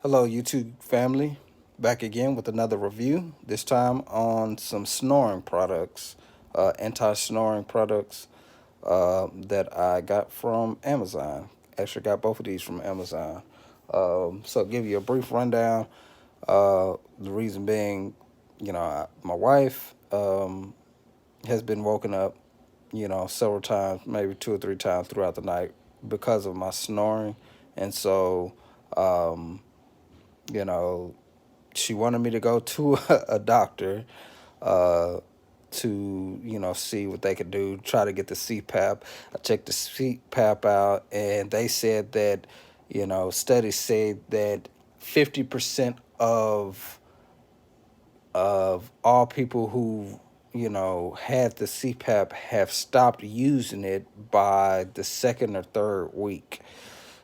Hello, YouTube family. Back again with another review. This time on some snoring products, anti-snoring products that I got from Amazon. Actually, got both of these from Amazon. So, give you a brief rundown. The reason being, my wife has been woken up, several times, maybe two or three times throughout the night because of my snoring, and so. Um, you know, she wanted me to go to a doctor uh, to see what they could do, try to get the CPAP. I checked the CPAP out, and they said that studies say that 50% of all people who had the CPAP have stopped using it by the second or third week.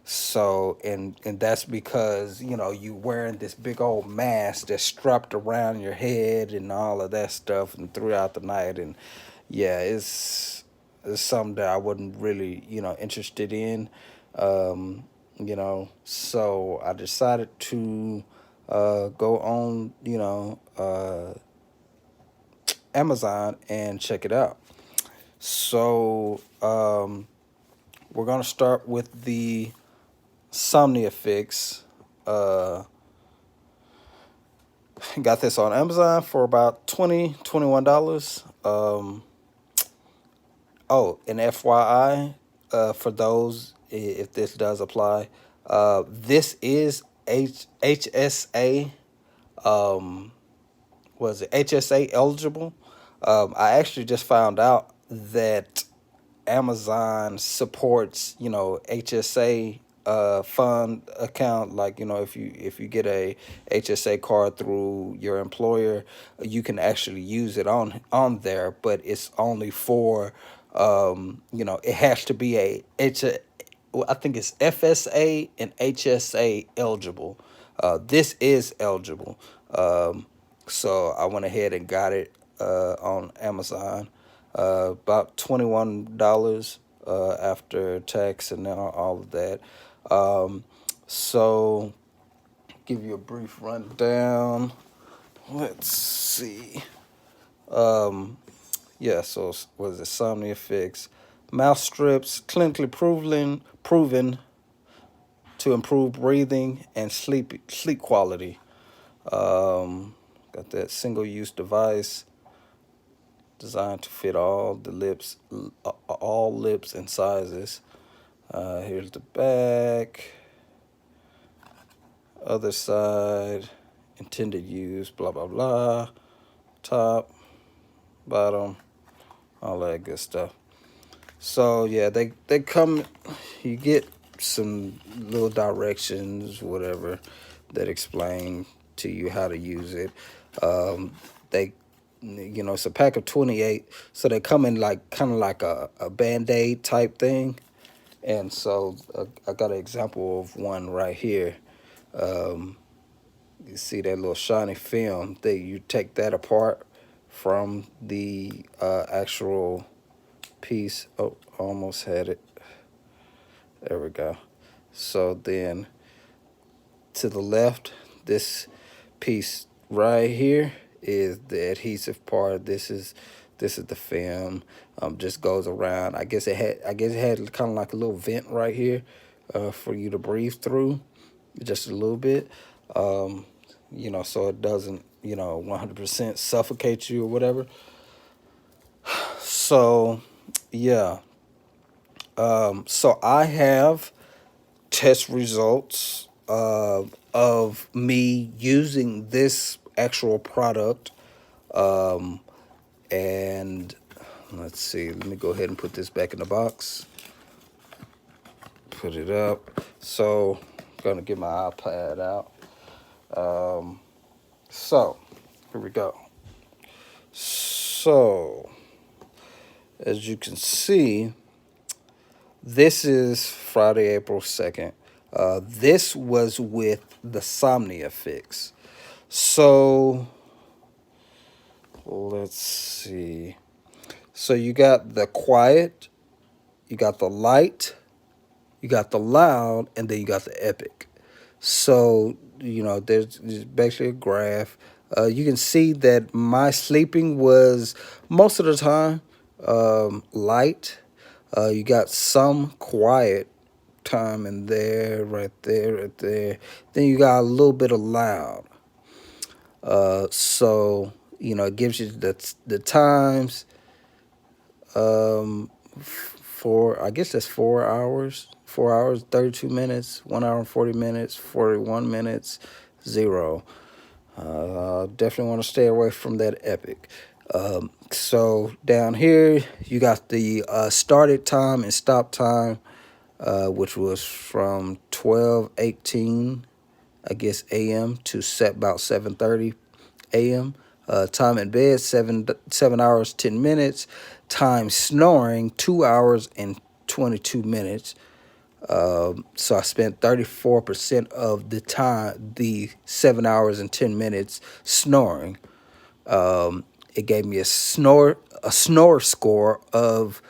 So and that's because you wearing this big old mask that's strapped around your head and all of that stuff and throughout the night. And yeah, it's something that I wasn't really interested in. So I decided to go on Amazon and check it out. So we're gonna start with the Somnia Fix. Uh, got this on Amazon for about $21. Oh, and FYI, for those if this does apply, this is HSA. Um, was it HSA eligible? I actually just found out that Amazon supports, HSA fund account. Like, if you get a HSA card through your employer, you can actually use it on there, but it's only for it has to be well, I think it's FSA and HSA eligible. This is eligible. So I went ahead and got it on Amazon. About $21 after tax and all of that. So, give you a brief rundown. Let's see. Um, yeah, so was it Somnia Fix? Mouth strips, clinically proven to improve breathing and sleep quality. Got that single use device designed to fit all lips and sizes. Here's the back, other side, intended use, blah blah blah, top, bottom, all that good stuff. So yeah, they come. You get some little directions, whatever, that explain to you how to use it. They it's a pack of 28, so they come in like kind of like a band-aid type thing. And so I got an example of one right here. um, you see that little shiny film, you take that apart from the actual piece. Oh, almost had it. There we go. So then to the left, this piece right here is the adhesive part. This is the film. Just goes around. I guess it had kind of like a little vent right here, for you to breathe through, just a little bit. Um, so it doesn't 100% suffocate you or whatever. So yeah. So I have test results of me using this actual product. Um, and let's see, let me go ahead and put this back in the box. Put it up. So, I'm gonna get my iPad out. So, here we go. So, as you can see, this is Friday, April 2nd. This was with the Somnia Fix. So, let's see. So, you got the quiet, you got the light, you got the loud, and then you got the epic. So, there's basically a graph. You can see that my sleeping was most of the time light. You got some quiet time in there, right there, right there. Then you got a little bit of loud. So it gives you the times for, I guess that's 4 hours. 4 hours, 32 minutes, 1 hour and 40 minutes, 41 minutes, 0. Definitely want to stay away from that epic. So down here you got the started time and stop time, which was from 12:18, I guess, a.m. to set about 7:30 a.m. Time in bed, 7 hours 10 minutes. Time snoring, 2 hours and 22 minutes. So I spent 34% of the time, the 7 hours and 10 minutes snoring. It gave me a snore score of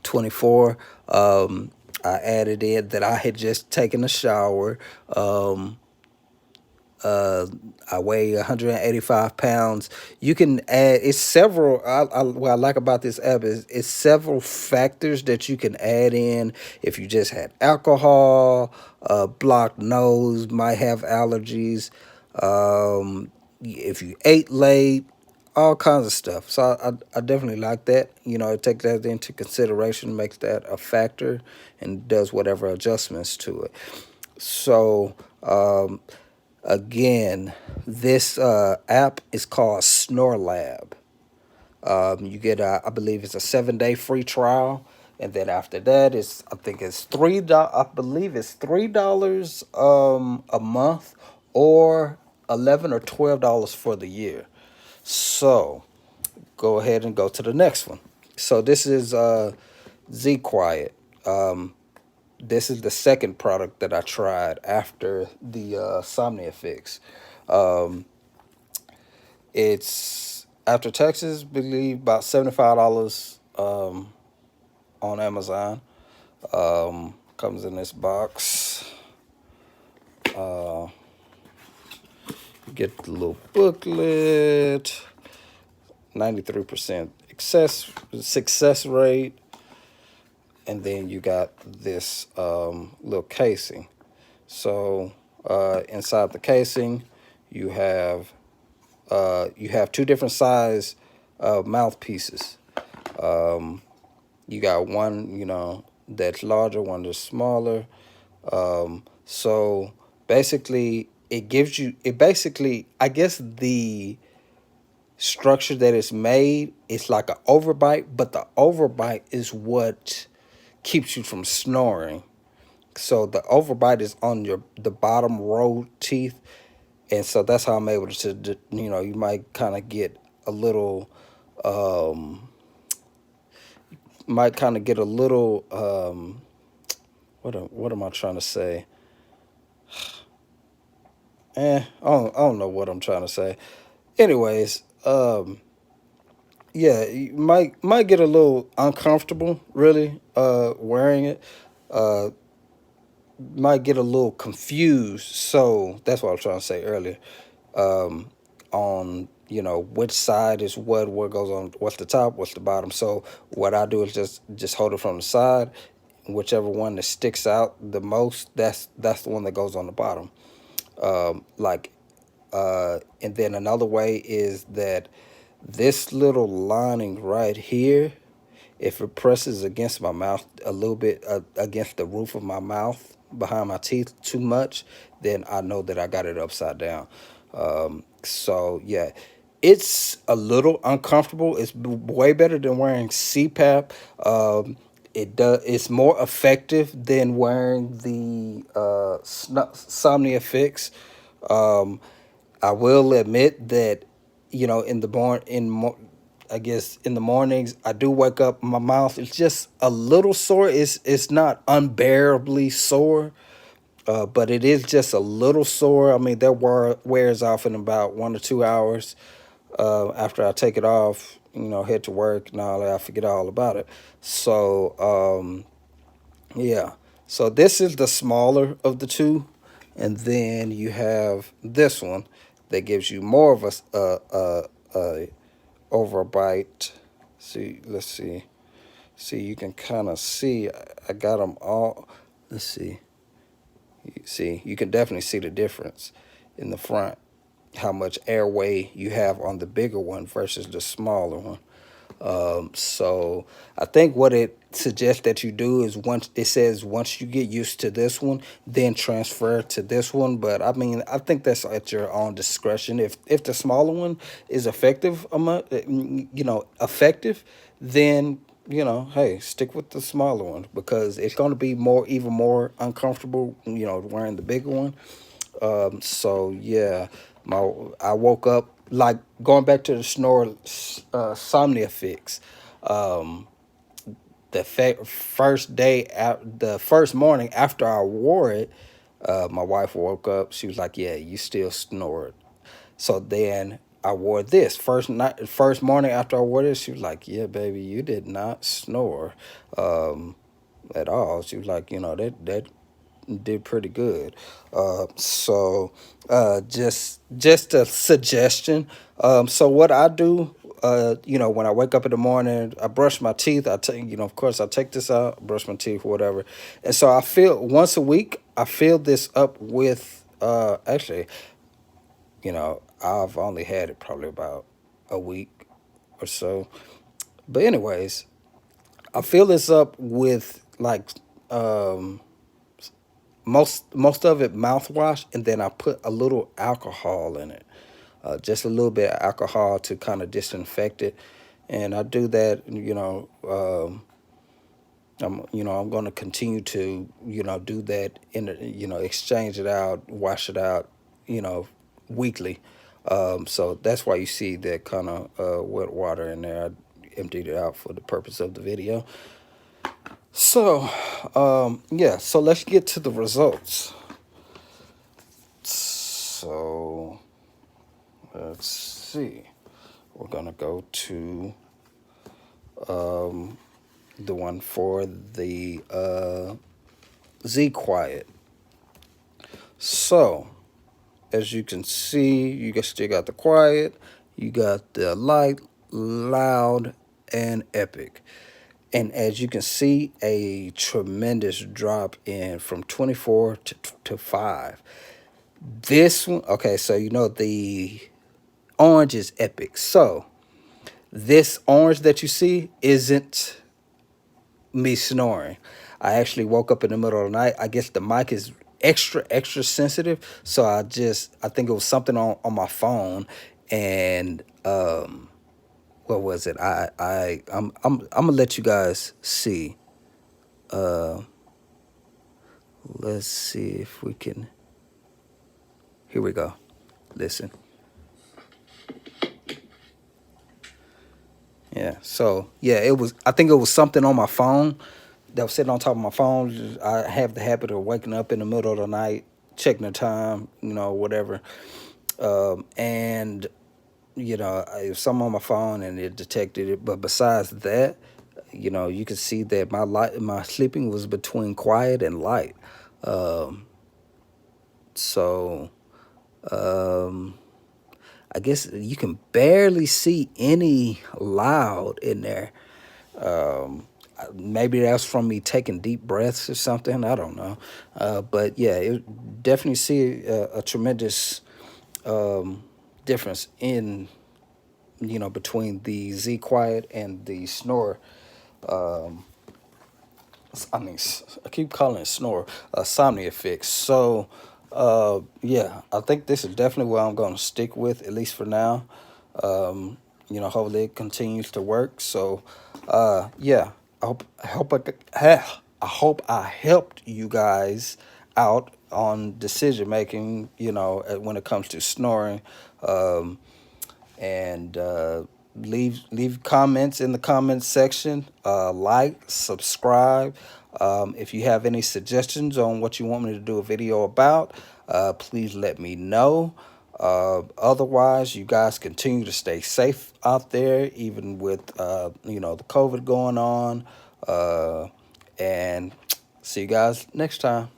24. I added in that I had just taken a shower. I weigh 185 pounds. You can add, it's several, what I like about this app is it's several factors that you can add in. If you just had alcohol, blocked nose, might have allergies, if you ate late, all kinds of stuff. So I definitely like that. Take that into consideration, makes that a factor, and does whatever adjustments to it. So, again, this app is called Snore Lab. You get, I believe it's a 7-day free trial, and then after that, I think it's $3. I believe it's $3 a month, or $11 or $12 for the year. So go ahead and go to the next one. So this is ZQuiet. This is the second product that I tried after the Somnia Fix. It's after taxes, believe about $75 on Amazon. Comes in this box. You get the little booklet. 93% success rate. And then you got this little casing. So inside the casing, you have two different size mouthpieces. You got one, that's larger, one that's smaller. So basically, I guess the structure that it's made, it's like an overbite, but the overbite is what keeps you from snoring. So the overbite is on the bottom row teeth, and so that's how I'm able to, you might kind of get a little, what am I trying to say? I don't know what I'm trying to say. Anyways, yeah, you might get a little uncomfortable, really, wearing it. Might get a little confused. So that's what I was trying to say earlier. On which side is what goes on, what's the top, what's the bottom. So what I do is just hold it from the side. Whichever one that sticks out the most, that's the one that goes on the bottom. And then another way is that this little lining right here, if it presses against my mouth a little bit, against the roof of my mouth, behind my teeth too much, then I know that I got it upside down. So yeah, it's a little uncomfortable. It's way better than wearing CPAP. It's more effective than wearing the Somnia Fix. I will admit that, I guess in the mornings, I do wake up, my mouth is just a little sore. It's not unbearably sore, but it is just a little sore. I mean, that wears off in about 1 or 2 hours after I take it off, head to work and all that. I forget all about it. So, yeah. So this is the smaller of the two. And then you have this one that gives you more of a overbite. See, let's see. See, you can kind of see. I got them all. Let's see. See, you can definitely see the difference in the front. How much airway you have on the bigger one versus the smaller one. So I think what it suggests that you do is once you get used to this one, then transfer to this one. But I mean, I think that's at your own discretion. If the smaller one is effective, effective, then hey, stick with the smaller one because it's going to be even more uncomfortable, wearing the bigger one. So yeah, my I woke up like going back to the Snore Somnia Fix. Um, the first morning after I wore it, my wife woke up. She was like, "Yeah, you still snored." So then I wore this first morning after I wore this. She was like, "Yeah, baby, you did not snore um, at all." She was like, that did pretty good. Just a suggestion. So what I do, when I wake up in the morning, I brush my teeth. I take, of course, I take this out, brush my teeth, whatever. And so I feel once a week, I fill this up with. Actually, I've only had it probably about a week or so. But anyways, I fill this up with like um most of it mouthwash, and then I put a little alcohol in it, just a little bit of alcohol to kind of disinfect it. And I do that. I'm going to continue to do that exchange it out, wash it out, you know, weekly. So that's why you see that kind of wet water in there. I emptied it out for the purpose of the video. So, yeah, so let's get to the results. So, let's see. We're going to go to the one for the ZQuiet. So, as you can see, still got the quiet, you got the light, loud, and epic. And as you can see, a tremendous drop in from 24 to 5. This one, okay, so the orange is epic. So this orange that you see isn't me snoring. I actually woke up in the middle of the night. I guess the mic is extra sensitive, so I think it was something on my phone, and what was it? I'm gonna let you guys see. Uh, let's see if we can. Here we go. Listen. Yeah. So yeah, it was. I think it was something on my phone that was sitting on top of my phone. I have the habit of waking up in the middle of the night, checking the time, whatever. And it was something on my phone and it detected it. But besides that, you can see that my sleeping was between quiet and light. Um, so I guess you can barely see any loud in there. Maybe that's from me taking deep breaths or something. I don't know. But yeah, it definitely see a tremendous difference in between the ZQuiet and the Snore. Um, I keep calling it Snore. Somnia Fix. So yeah, I think this is definitely what I'm going to stick with, at least for now. Hopefully it continues to work. So yeah, I hope I helped you guys out on decision making. When it comes to snoring. And leave comments in the comments section. Like, subscribe. If you have any suggestions on what you want me to do a video about, please let me know. Otherwise, you guys continue to stay safe out there, even with the COVID going on. And see you guys next time.